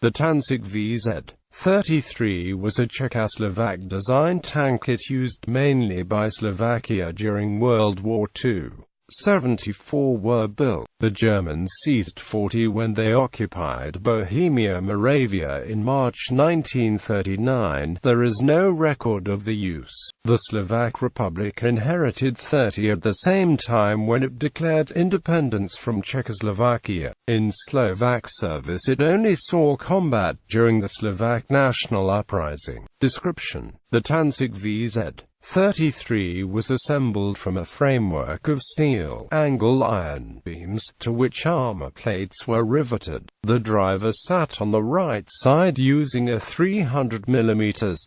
The Tančík VZ-33 was a Czechoslovak-designed tankette used mainly by Slovakia during World War II.Seventy-four were built. The Germans seized 40 when they occupied Bohemia-Moravia in March 1939. There is no record of the use. The Slovak Republic inherited 30 at the same time when it declared independence from Czechoslovakia. In Slovak service it only saw combat during the Slovak national uprising. Description: the Tančík VZ-33 was assembled from a framework of steel angle iron beams, to which armor plates were riveted. The driver sat on the right side using a 300 mm x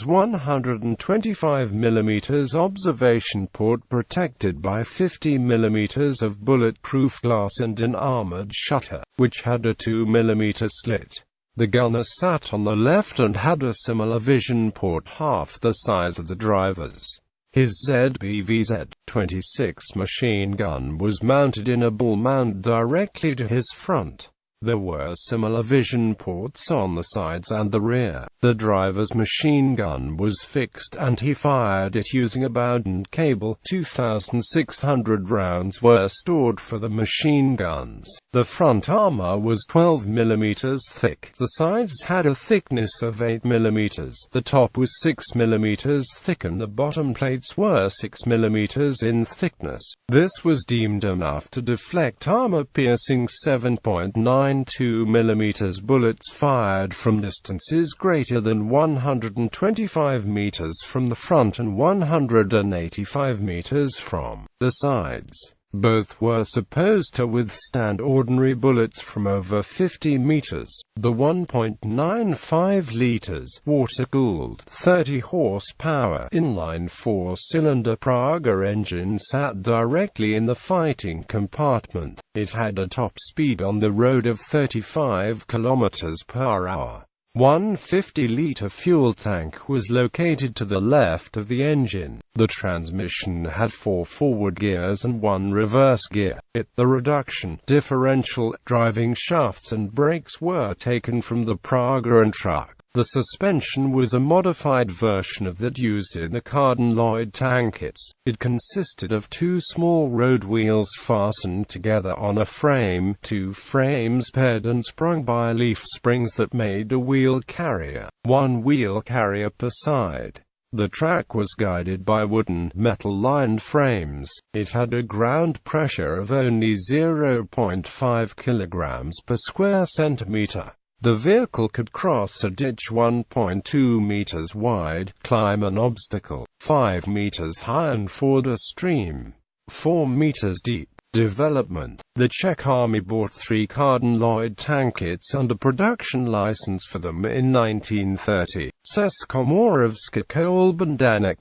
125 mm observation port protected by 50 mm of bulletproof glass and an armored shutter, which had a 2 mm slit. The gunner sat on the left and had a similar vision port half the size of the driver's. His ZBVZ-26 machine gun was mounted in a bull mount directly to his front. There were similar vision ports on the sides and the rear. The driver's machine gun was fixed and he fired it using a Bowden cable. 2,600 rounds were stored for the machine guns. The front armor was 12 mm thick. The sides had a thickness of 8 mm. The top was 6 mm thick and the bottom plates were 6 mm in thickness. This was deemed enough to deflect armor-piercing 7.92 mm bullets fired from distances greater than 125 meters from the front and 185 meters from the sides. Both were supposed to withstand ordinary bullets from over 50 meters. The 1.95 liters water-cooled 30 horsepower inline four-cylinder Praga engine sat directly in the fighting compartment. It had a top speed on the road of 35 km/h. One 50-liter fuel tank was located to the left of the engine. The transmission had 4 forward gears and 1 reverse gear. The reduction, differential, driving shafts and brakes were taken from the Praga and truck. The suspension was a modified version of that used in the Cardin-Lloyd tankettes. It consisted of 2 small road wheels fastened together on a frame, 2 frames paired and sprung by leaf springs that made a wheel carrier, 1 wheel carrier per side. The track was guided by wooden, metal-lined frames. It had a ground pressure of only 0.5 kilograms per square centimeter. The vehicle could cross a ditch 1.2 meters wide, climb an obstacle 5 meters high and ford a stream 4 meters deep. Development: the Czech army bought 3 Cardin-Lloyd tankettes under production license for them in 1930. Českomoravská kolba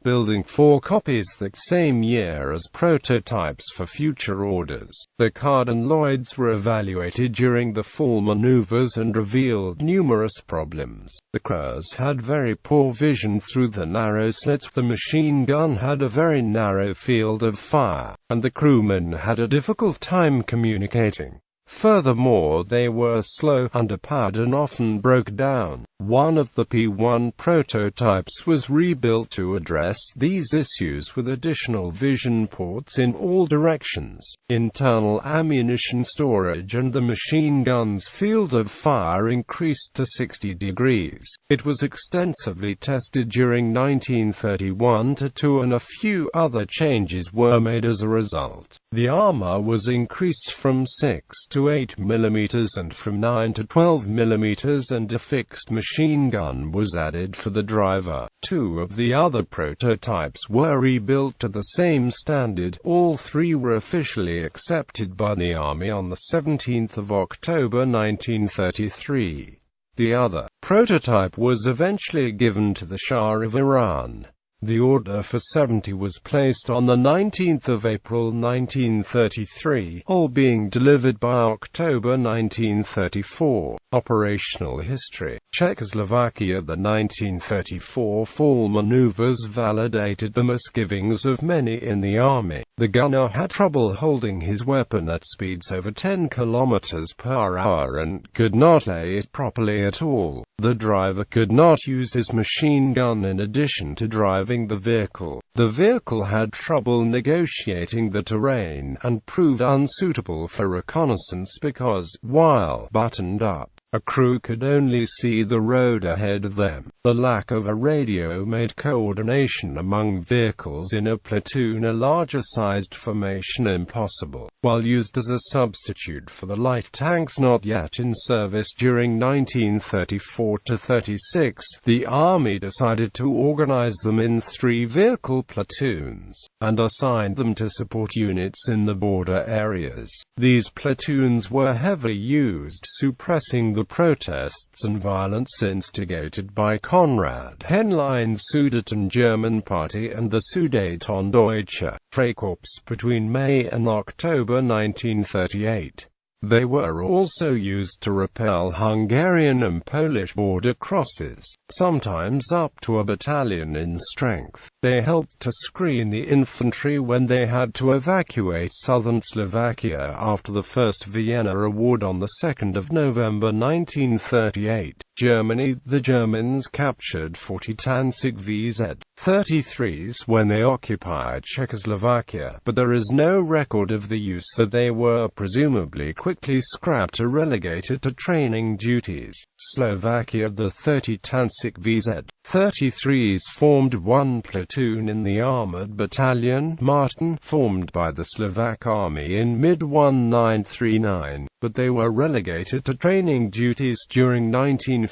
building 4 copies that same year as prototypes for future orders. The Cardin-Lloyds were evaluated during the fall maneuvers and revealed numerous problems. The crews had very poor vision through the narrow slits, the machine gun had a very narrow field of fire, and the crewmen had a difficult time communicating. Furthermore, they were slow, underpowered and often broke down. One of the P-1 prototypes was rebuilt to address these issues with additional vision ports in all directions, internal ammunition storage, and the machine gun's field of fire increased to 60 degrees. It was extensively tested during 1931-2 and a few other changes were made as a result. The armor was increased from 6 to 8 mm and from 9 to 12 mm, and a fixed machine gun was added for the driver. 2 of the other prototypes were rebuilt to the same standard. All 3 were officially accepted by the Army on the 17th of October 1933. The other prototype was eventually given to the Shah of Iran. The order for 70 was placed on the 19th of April 1933, all being delivered by October 1934. Operational history: Czechoslovakia. The 1934 fall maneuvers validated the misgivings of many in the army. The gunner had trouble holding his weapon at speeds over 10 km/h and could not lay it properly at all. The driver could not use his machine gun in addition to driving the vehicle. The vehicle had trouble negotiating the terrain and proved unsuitable for reconnaissance because, while buttoned up, a crew could only see the road ahead of them. The lack of a radio made coordination among vehicles in a platoon, a larger-sized formation, impossible. While used as a substitute for the light tanks not yet in service during 1934–36, the Army decided to organize them in 3-vehicle platoons, and assigned them to support units in the border areas. These platoons were heavily used, suppressing the protests and violence instigated by Konrad Henlein's Sudeten German Party and the Sudetendeutsche Freikorps between May and October 1938. They were also used to repel Hungarian and Polish border crosses, sometimes up to a battalion in strength. They helped to screen the infantry when they had to evacuate southern Slovakia after the First Vienna Award on the 2nd of November 1938. Germany. The Germans captured 40 Tančík VZ-33s when they occupied Czechoslovakia, but there is no record of the use, so they were presumably quickly scrapped or relegated to training duties. Slovakia. The 30 Tančík VZ-33s formed one platoon in the Armored Battalion Martin, formed by the Slovak Army in mid-1939, but they were relegated to training duties during 1940.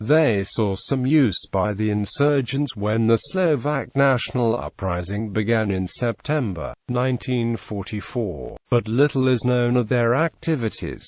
They saw some use by the insurgents when the Slovak national uprising began in September 1944, but little is known of their activities.